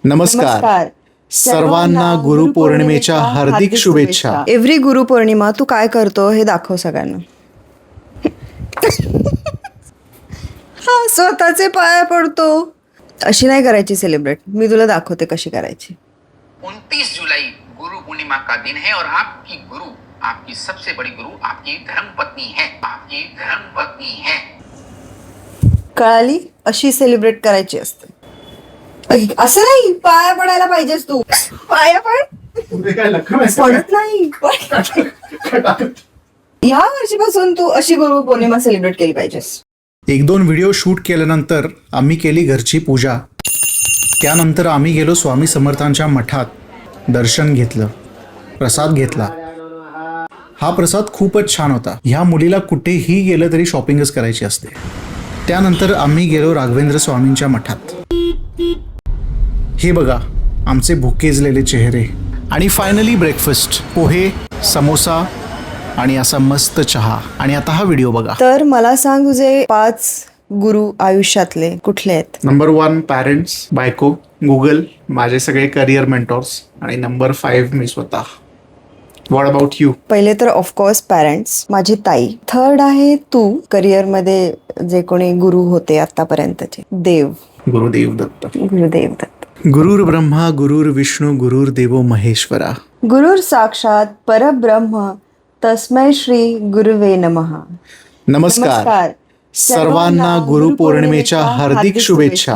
नमस्कार सर्वांना गुरुपौर्णिमेच्या हार्दिक शुभेच्छा. एव्हरी गुरुपौर्णिमा तू काय करतो हे दाखव सगळ्यांना. हा स्वतःचे पाया पडतो. अशी नाही करायची सेलिब्रेट. मी तुला दाखवते कशी करायची. 29 जुलाई गुरु पूर्णिमा का दिन है और आपकी गुरु, आपकी सबसे बड़ी गुरु आपकी धर्मपत्नी है. आपकी धर्मपत्नी है. कळाली? अशी सेलिब्रेट करायची असते. असं नाही, पाया पडायला पाहिजेस तू. पाया पड. पडत नाही. ह्या वर्षीपासून तू अशी गुरु पौर्णिमा सेलिब्रेट केली पाहिजेस. 1-2 व्हिडिओ शूट केल्यानंतर आम्ही केली घरची पूजा. त्यानंतर आम्ही गेलो स्वामी समर्थांच्या मठात. दर्शन घेतलं, प्रसाद घेतला. हा प्रसाद खूपच छान होता. ह्या मुलीला कुठेही गेलं तरी शॉपिंगच करायची असते. त्यानंतर आम्ही गेलो राघवेंद्र स्वामींच्या मठात. हे बघा आमचे भुकेजलेले चेहरे. आणि फायनली ब्रेकफास्ट, पोहे, समोसा आणि असा मस्त चहा. आणि आता हा व्हिडिओ बघा. तर मला सांग, तुझे 5 गुरु आयुष्यातले कुठले आहेत? नंबर 1 पॅरेंट्स, बायको, गुगल, माझे सगळे करिअर मेंटॉर्स. आणि नंबर 5 मी स्वतः. What about you? पहिले तर ऑफकोर्स पॅरेंट्स, माझी ताई. थर्ड आहे तू, करिअरमध्ये जे कोणी गुरु होते आतापर्यंतचे. देव, गुरुदेव दत्त. गुरुदेव दत्त. गुरुर ब्रह्मा गुरुर विष्णू गुरुर्देवो महेश्वरा. गुरुर साक्षात परब्रह्म तस्मै श्री गुरुवे नमः. नमस्कार सर्वांना गुरुपौर्णिमेच्या हार्दिक शुभेच्छा.